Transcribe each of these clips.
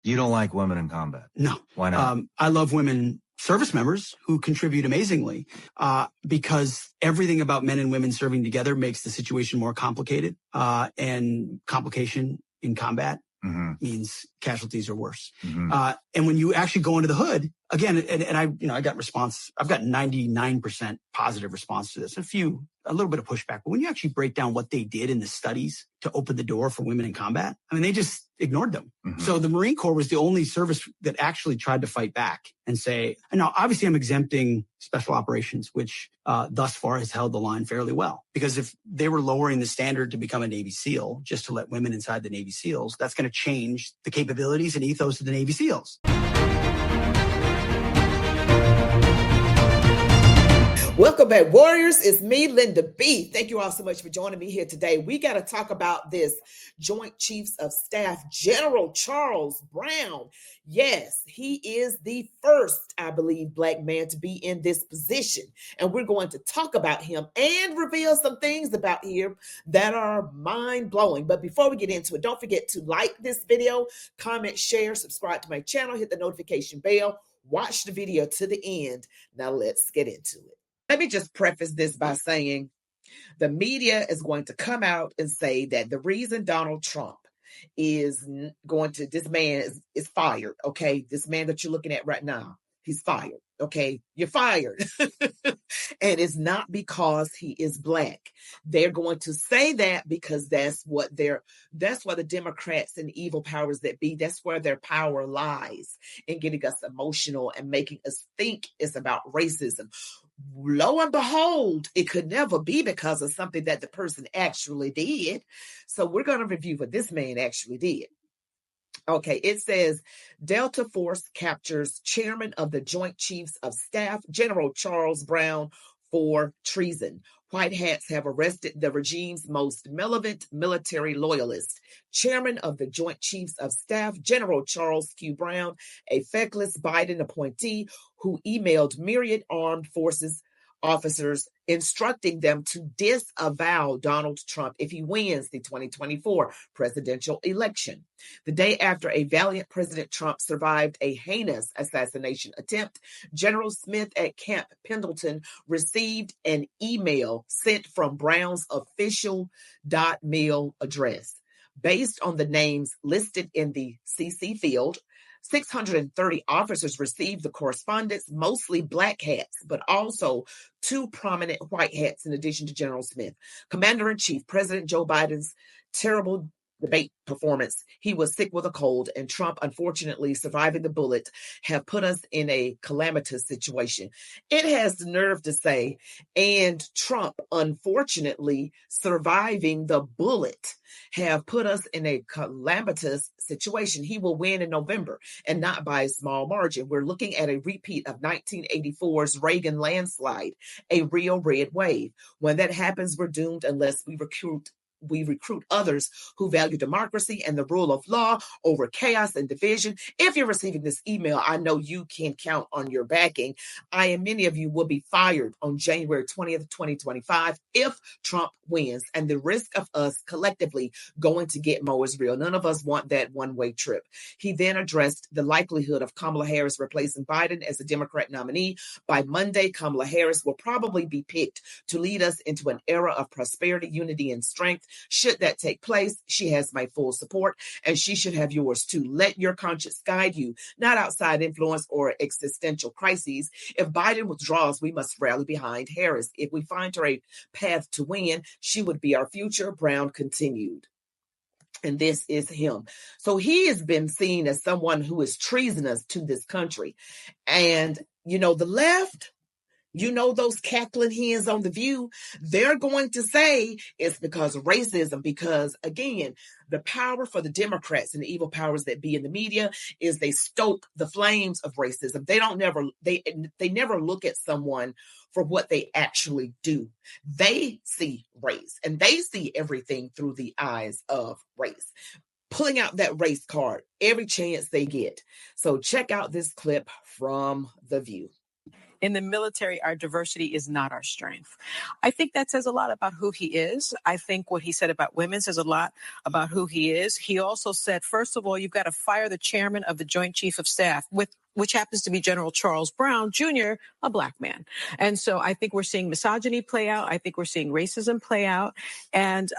You don't like women in combat? No. Why not? I love women service members who contribute amazingly because everything about men and women serving together makes the situation more complicated. And complication in combat means casualties are worse. And when you actually go into the hood, again, and I got response, I've got 99% positive response to this, a little bit of pushback. But when you actually break down what they did in the studies to open the door for women in combat, I mean, they just ignored them. So the Marine Corps was the only service that actually tried to fight back and say, and now obviously I'm exempting special operations, which thus far has held the line fairly well. Because if they were lowering the standard to become a Navy SEAL just to let women inside the Navy SEALs, that's going to change the capabilities and ethos of the Navy SEALs. Welcome back, Warriors. It's me, Linda B. Thank you all so much for joining me here today. We got to talk about this Joint Chiefs of Staff, General Charles Brown. Yes, he is the first, I believe, Black man to be in this position. And we're going to talk about him and reveal some things about him that are mind-blowing. But before we get into it, don't forget to like this video, comment, share, subscribe to my channel, hit the notification bell, watch the video to the end. Now let's get into it. Let me just preface this by saying the media is going to come out and say that the reason Donald Trump is this man is fired, okay? This man that you're looking at right now, he's fired, okay? You're fired. And it's not because he is Black. They're going to say that because that's why the Democrats and evil powers that be, that's where their power lies, in getting us emotional and making us think it's about racism. Lo and behold, it could never be because of something that the person actually did. So we're going to review what this man actually did. Okay, it says Delta Force captures chairman of the Joint Chiefs of Staff, General Charles Brown, for treason. White hats have arrested the regime's most malevolent military loyalist. Chairman of the Joint Chiefs of Staff, General Charles Q. Brown, a feckless Biden appointee who emailed myriad armed forces officers instructing them to disavow Donald Trump if he wins the 2024 presidential election. The day after a valiant President Trump survived a heinous assassination attempt, General Smith at Camp Pendleton received an email sent from Brown's official .mil address. Based on the names listed in the CC field, 630 officers received the correspondence, mostly Black hats, but also two prominent white hats in addition to General Smith. Commander-in-Chief, President Joe Biden's terrible debate performance. He was sick with a cold, and Trump, unfortunately, surviving the bullet, have put us in a calamitous situation. It has the nerve to say, and Trump, unfortunately, surviving the bullet, have put us in a calamitous situation. He will win in November, and not by a small margin. We're looking at a repeat of 1984's Reagan landslide, a real red wave. When that happens, we're doomed unless we recruit others who value democracy and the rule of law over chaos and division. If you're receiving this email, I know you can count on your backing. I and many of you will be fired on January 20th, 2025 if Trump wins. And the risk of us collectively going to get Mo is real. None of us want that one-way trip. He then addressed the likelihood of Kamala Harris replacing Biden as the Democrat nominee. By Monday, Kamala Harris will probably be picked to lead us into an era of prosperity, unity, and strength. Should that take place, she has my full support, and she should have yours too. Let your conscience guide you, not outside influence or existential crises. If Biden withdraws, we must rally behind Harris. If we find her a path to win, she would be our future, Brown continued. And this is him. So he has been seen as someone who is treasonous to this country. And, the left, those cackling hens on The View, they're going to say it's because of racism, because, again, the power for the Democrats and the evil powers that be in the media is they stoke the flames of racism. They never look at someone for what they actually do. They see race, and they see everything through the eyes of race, pulling out that race card every chance they get. So check out this clip from The View. In the military, our diversity is not our strength. I think that says a lot about who he is. I think what he said about women says a lot about who he is. He also said, first of all, you've got to fire the chairman of the Joint Chief of Staff, which happens to be General Charles Brown Jr., a black man. And so I think we're seeing misogyny play out. I think we're seeing racism play out. And,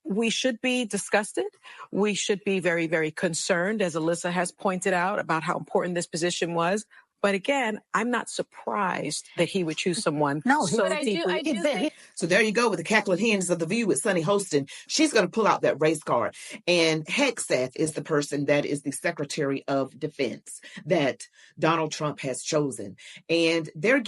we should be disgusted. We should be very, very concerned, as Alyssa has pointed out, about how important this position was. But again, I'm not surprised that he would choose someone so deeply. So there you go with the cackling hens of The View with Sunny Hostin. She's going to pull out that race card. And Hegseth is the person that is the Secretary of Defense that Donald Trump has chosen. And I'm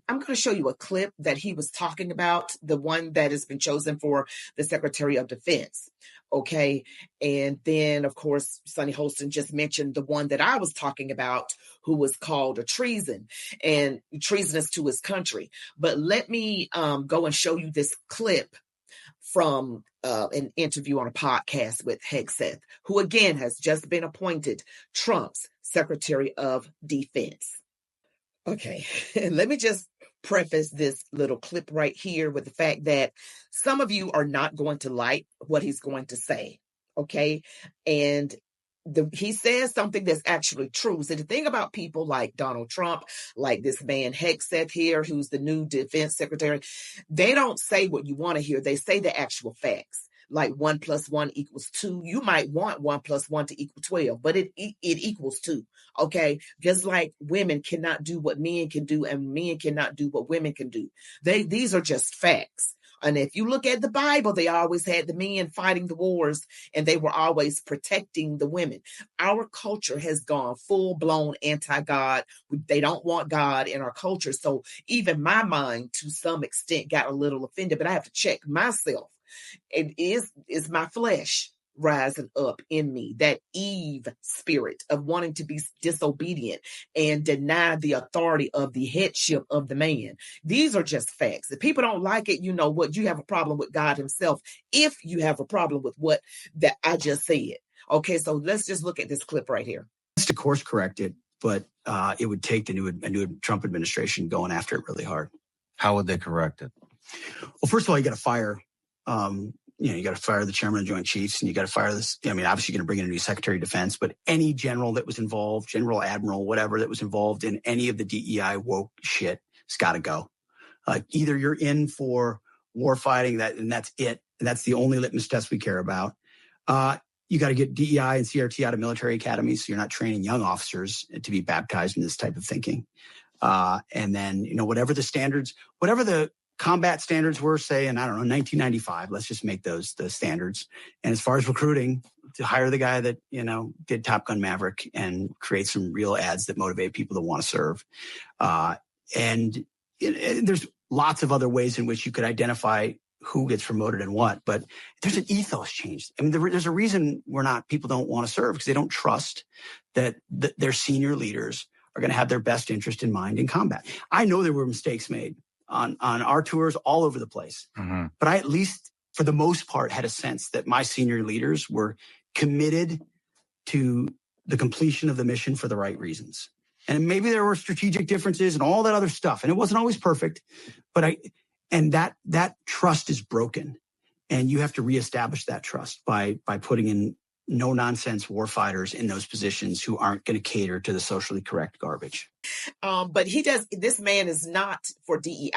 going to show you a clip that he was talking about, the one that has been chosen for the Secretary of Defense. Okay. And then, of course, Sunny Hostin just mentioned the one that I was talking about, who was called a treasonous to his country. But let me go and show you this clip from an interview on a podcast with Hegseth, who again has just been appointed Trump's Secretary of Defense. Okay, and let me just preface this little clip right here with the fact that some of you are not going to like what he's going to say, okay? And he says something that's actually true. So the thing about people like Donald Trump, like this man Hegseth here, who's the new defense secretary, they don't say what you want to hear. They say the actual facts. Like 1 + 1 = 2. You might want 1 + 1 to equal 12, but it equals 2. Okay. Just like women cannot do what men can do and men cannot do what women can do. These are just facts. And if you look at the Bible, they always had the men fighting the wars and they were always protecting the women. Our culture has gone full-blown anti-God. They don't want God in our culture. So even my mind, to some extent, got a little offended, but I have to check myself. It is my flesh rising up in me, that Eve spirit of wanting to be disobedient and deny the authority of the headship of the man. These are just facts. If people don't like it, you know what? You have a problem with God himself if you have a problem with what that I just said. Okay, so let's just look at this clip right here. Just to course correct it, but it would take the new Trump administration going after it really hard. How would they correct it? Well, first of all, you got to fire you got to fire the chairman of the Joint Chiefs, and you got to fire this. I mean, obviously, you're going to bring in a new Secretary of Defense, but any general that was involved, general, admiral, whatever that was involved in any of the DEI woke shit, it's got to go. Either you're in for war fighting, and that's it, and that's the only litmus test we care about. You got to get DEI and CRT out of military academies, so you're not training young officers to be baptized in this type of thinking. And then, whatever the standards, whatever the combat standards were, say, in, 1995, let's just make those the standards. And as far as recruiting, to hire the guy that, did Top Gun Maverick and create some real ads that motivate people to want to serve. And there's lots of other ways in which you could identify who gets promoted and what, but there's an ethos change. I mean, there's a reason people don't want to serve, because they don't trust that their senior leaders are going to have their best interest in mind in combat. I know there were mistakes made on our tours all over the place. Mm-hmm. But I, at least for the most part, had a sense that my senior leaders were committed to the completion of the mission for the right reasons. And maybe there were strategic differences and all that other stuff. And it wasn't always perfect, but that trust is broken. And you have to reestablish that trust by putting in no-nonsense warfighters in those positions who aren't going to cater to the socially correct garbage. But this man is not for DEI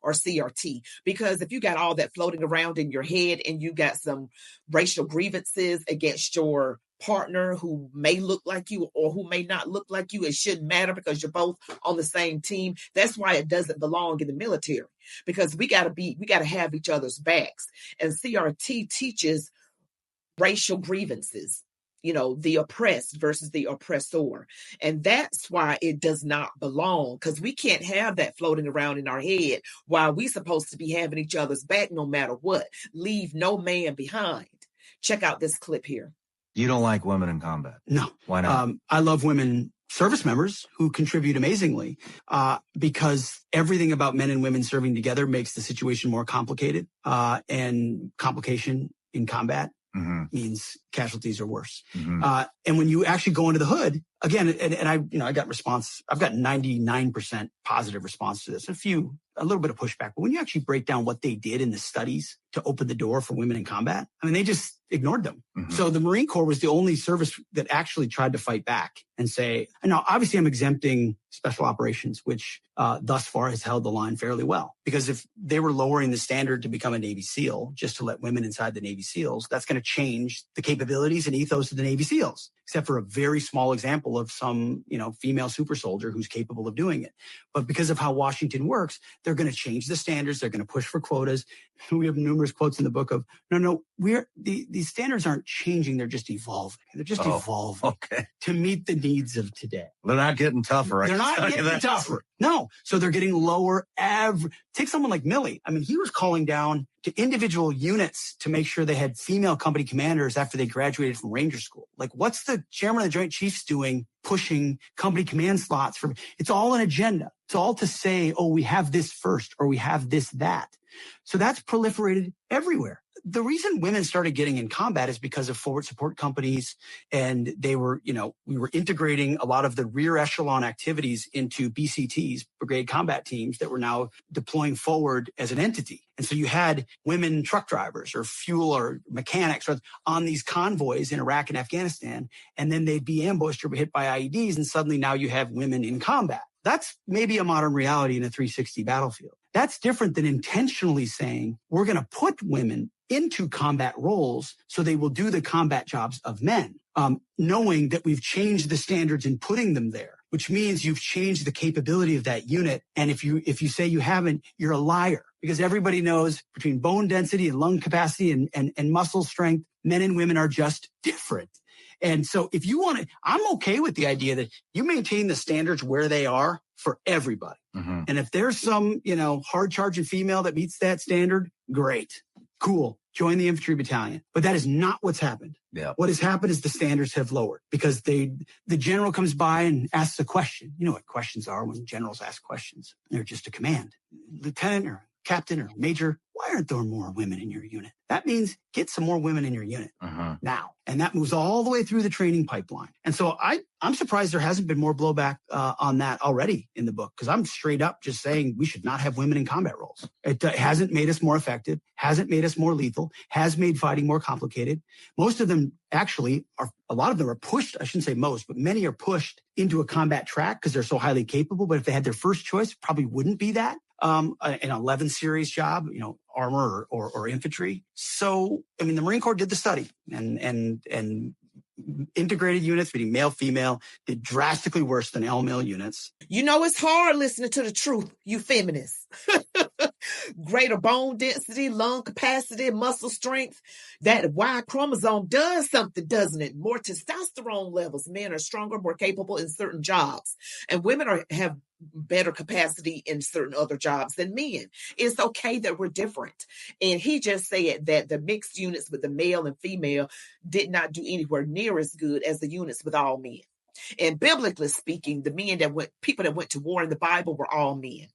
or CRT, because if you got all that floating around in your head and you got some racial grievances against your partner who may look like you or who may not look like you, it shouldn't matter because you're both on the same team. That's why it doesn't belong in the military, because we got to have each other's backs. And CRT teaches racial grievances, the oppressed versus the oppressor. And that's why it does not belong, because we can't have that floating around in our head while we're supposed to be having each other's back no matter what. Leave no man behind. Check out this clip here. You don't like women in combat? No. Why not? I love women service members who contribute amazingly, because everything about men and women serving together makes the situation more complicated, and complication in combat means casualties are worse. Mm-hmm. And when you actually go into the hood, again, and I got response. I've got 99% positive response to this. A little bit of pushback. But when you actually break down what they did in the studies to open the door for women in combat, I mean, they just ignored them. Mm-hmm. So the Marine Corps was the only service that actually tried to fight back and say, and now obviously I'm exempting special operations, which thus far has held the line fairly well. Because if they were lowering the standard to become a Navy SEAL, just to let women inside the Navy SEALs, that's going to change the capabilities and ethos of the Navy SEALs, except for a very small example of some, female super soldier who's capable of doing it. But because of how Washington works, they're going to change the standards. They're going to push for quotas. We have numerous quotes in the book of, no, these standards aren't changing. They're just evolving. They're just evolving to meet the needs of today. They're not getting tougher. They're not getting tougher. No. So they're getting lower. Take someone like Milley. I mean, he was calling down to individual units to make sure they had female company commanders after they graduated from Ranger School. Like, what's the chairman of the Joint Chiefs doing pushing company command slots? It's all an agenda. It's all to say, oh, we have this first, or we have this, that. So that's proliferated everywhere. The reason women started getting in combat is because of forward support companies, and we were integrating a lot of the rear echelon activities into BCTs, brigade combat teams, that were now deploying forward as an entity. And so you had women truck drivers or fuel or mechanics on these convoys in Iraq and Afghanistan, and then they'd be ambushed or hit by IEDs, and suddenly now you have women in combat. That's maybe a modern reality in a 360 battlefield. That's different than intentionally saying we're going to put women into combat roles so they will do the combat jobs of men, knowing that we've changed the standards in putting them there, which means you've changed the capability of that unit. And if you say you haven't, you're a liar, because everybody knows between bone density and lung capacity and muscle strength, men and women are just different. And so if you want to, I'm okay with the idea that you maintain the standards where they are for everybody. Mm-hmm. And if there's some, hard charging female that meets that standard, great, cool, join the infantry battalion. But that is not what's happened. Yeah. What has happened is the standards have lowered because the general comes by and asks a question. You know what questions are when generals ask questions? They're just a command. Lieutenant or captain or major, why aren't there more women in your unit? That means get some more women in your unit now. And that moves all the way through the training pipeline. And so I'm surprised there hasn't been more blowback on that already in the book, because I'm straight up just saying we should not have women in combat roles. It hasn't made us more effective, hasn't made us more lethal, has made fighting more complicated. Most of them actually a lot of them are pushed. I shouldn't say most, but many are pushed into a combat track because they're so highly capable. But if they had their first choice, probably wouldn't be that. An 11 series job, armor or infantry. So, I mean, the Marine Corps did the study and integrated units, meaning male, female, did drastically worse than all-male units. It's hard listening to the truth, you feminists. Greater bone density, lung capacity, muscle strength. That Y chromosome does something, doesn't it? More testosterone levels. Men are stronger, more capable in certain jobs. And women have better capacity in certain other jobs than men. It's okay that we're different. And he just said that the mixed units with the male and female did not do anywhere near as good as the units with all men. And biblically speaking, people that went to war in the Bible were all men.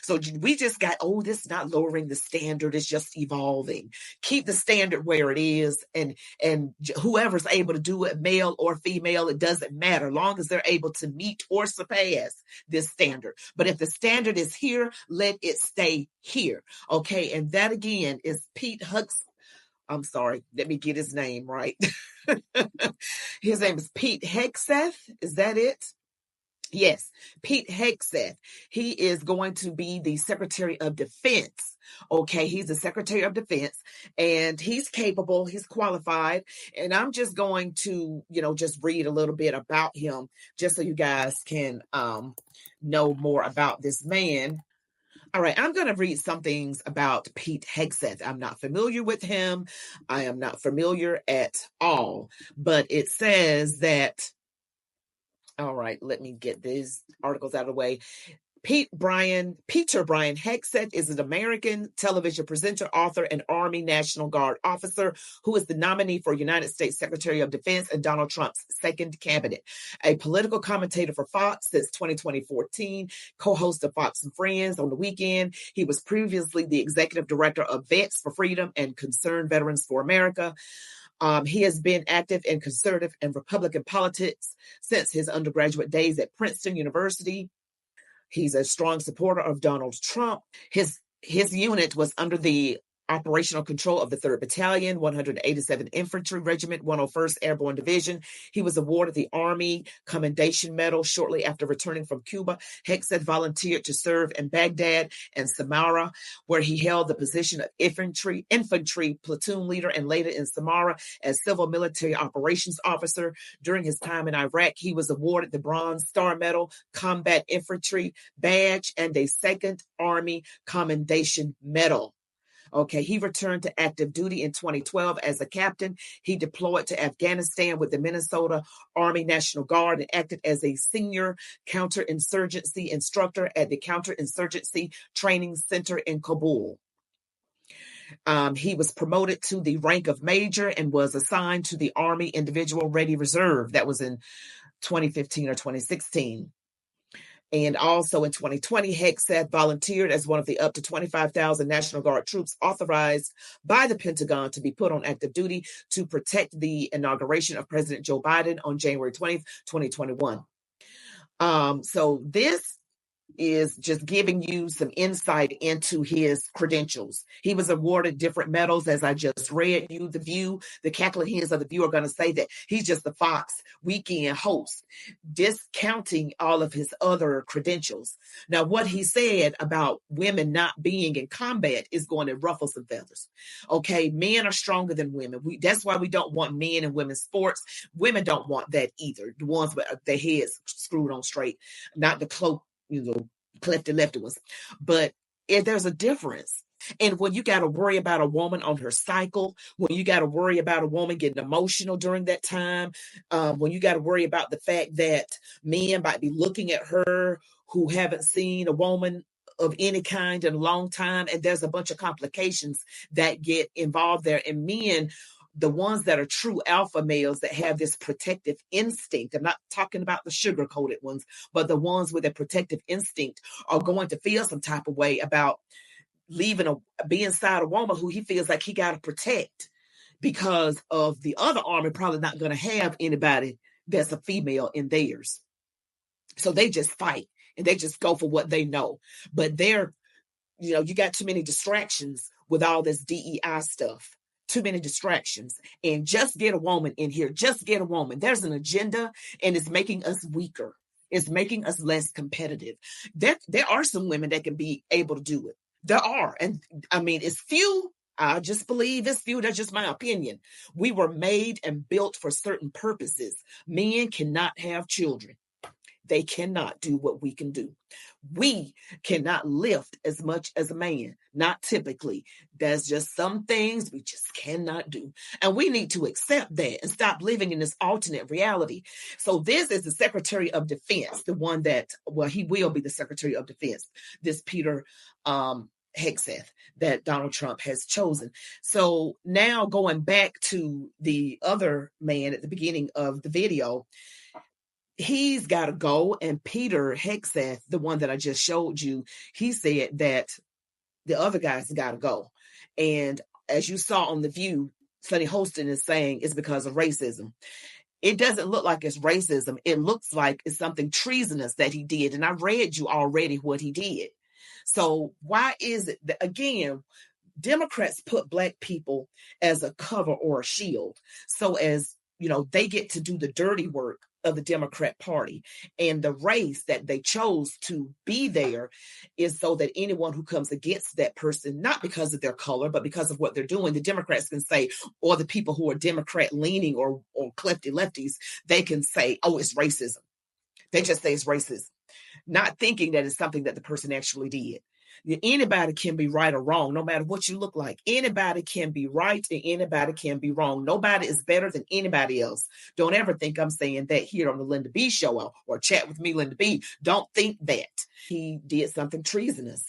So we just got, this is not lowering the standard. It's just evolving. Keep the standard where it is. And whoever's able to do it, male or female, it doesn't matter, long as they're able to meet or surpass this standard. But if the standard is here, let it stay here. Okay. And that again is Pete Hegseth. I'm sorry. Let me get his name right. His name is Pete Hegseth. Is that it? Yes, Pete Hegseth. He is going to be the Secretary of Defense. Okay, he's the Secretary of Defense, and he's capable, he's qualified, and I'm just going to, just read a little bit about him, just so you guys can know more about this man. All right, I'm going to read some things about Pete Hegseth. I'm not familiar with him. I am not familiar at all, but it says that, all right, let me get these articles out of the way. Peter Brian Hegseth is an American television presenter, author, and Army National Guard officer who is the nominee for United States Secretary of Defense in Donald Trump's second cabinet. A political commentator for Fox since 2014, co-host of Fox and Friends on the weekend. He was previously the executive director of Vets for Freedom and Concerned Veterans for America. He has been active in conservative and Republican politics since his undergraduate days at Princeton University. He's a strong supporter of Donald Trump. His unit was under the operational control of the 3rd Battalion, 187th Infantry Regiment, 101st Airborne Division. He was awarded the Army Commendation Medal shortly after returning from Cuba. Hegseth volunteered to serve in Baghdad and Samarra, where he held the position of infantry platoon leader, and later in Samarra as civil military operations officer. During his time in Iraq, he was awarded the Bronze Star Medal, Combat Infantry Badge, and a 2nd Army Commendation Medal. Okay, he returned to active duty in 2012 as a captain. He deployed to Afghanistan with the Minnesota Army National Guard and acted as a senior counterinsurgency instructor at the Counterinsurgency Training Center in Kabul. He was promoted to the rank of major and was assigned to the Army Individual Ready Reserve. That was in 2015 or 2016. And also in 2020, Hegseth volunteered as one of the up to 25,000 National Guard troops authorized by the Pentagon to be put on active duty to protect the inauguration of President Joe Biden on January 20th, 2021. So this is just giving you some insight into his credentials. He was awarded different medals, as I just read you. The View, the cackling hens of The View are going to say that he's just the Fox weekend host, discounting all of his other credentials. Now, what he said about women not being in combat is going to ruffle some feathers. Okay, men are stronger than women. That's why we don't want men in women's sports. Women don't want that either. The ones with their heads screwed on straight, not the cloak, clefty lefty ones. But there's a difference. And when you got to worry about a woman on her cycle, when you got to worry about a woman getting emotional during that time, when you got to worry about the fact that men might be looking at her who haven't seen a woman of any kind in a long time, and there's a bunch of complications that get involved there. And men, the ones that are true alpha males that have this protective instinct, I'm not talking about the sugar-coated ones, but the ones with a protective instinct are going to feel some type of way about being inside a woman who he feels like he got to protect, because of the other army probably not going to have anybody that's a female in theirs. So they just fight and they just go for what they know. But you got too many distractions with all this DEI stuff. Too many distractions. And just get a woman in here. Just get a woman. There's an agenda, and it's making us weaker. It's making us less competitive. There are some women that can be able to do it. There are. And I mean, it's few. I just believe it's few. That's just my opinion. We were made and built for certain purposes. Men cannot have children. They cannot do what we can do. We cannot lift as much as a man, not typically. There's just some things we just cannot do. And we need to accept that and stop living in this alternate reality. So this is the Secretary of Defense, the one that, he will be the Secretary of Defense, this Peter Hegseth that Donald Trump has chosen. So now going back to the other man at the beginning of the video, he's got to go. And Peter Hegseth, the one that I just showed you, he said that the other guys got to go. And as you saw on The View, Sonny Holston is saying it's because of racism. It doesn't look like it's racism. It looks like it's something treasonous that he did. And I read you already what he did. So why is it that, again, Democrats put Black people as a cover or a shield, so as, they get to do the dirty work of the Democrat Party. And the race that they chose to be there is so that anyone who comes against that person, not because of their color, but because of what they're doing, the Democrats can say, or the people who are Democrat leaning or clefty lefties, they can say, oh, it's racism. They just say it's racism, not thinking that it's something that the person actually did. Anybody can be right or wrong, no matter what you look like. Anybody can be right and anybody can be wrong. Nobody is better than anybody else. Don't ever think I'm saying that here on the Linda B show or Chat with Me, Linda B. Don't think that. He did something treasonous,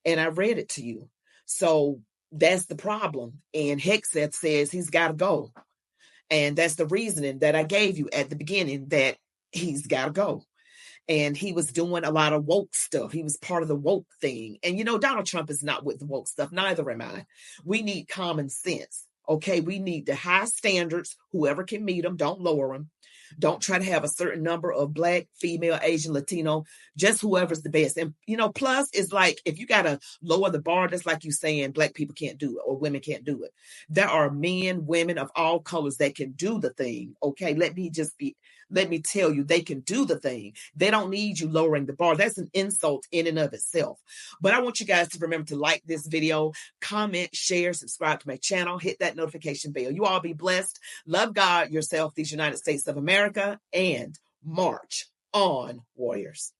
and I read it to you. So that's the problem. And Hegseth says he's got to go. And that's the reasoning that I gave you at the beginning, that he's got to go. And he was doing a lot of woke stuff. He was part of the woke thing. And, Donald Trump is not with the woke stuff. Neither am I. We need common sense. Okay, we need the high standards. Whoever can meet them, don't lower them. Don't try to have a certain number of Black, female, Asian, Latino, just whoever's the best. And, plus is like, if you got to lower the bar, that's like you saying Black people can't do it or women can't do it. There are men, women of all colors that can do the thing. Okay, let me tell you, they can do the thing. They don't need you lowering the bar. That's an insult in and of itself. But I want you guys to remember to like this video, comment, share, subscribe to my channel, hit that notification bell. You all be blessed. Love God, yourself, these United States of America, and march on, warriors.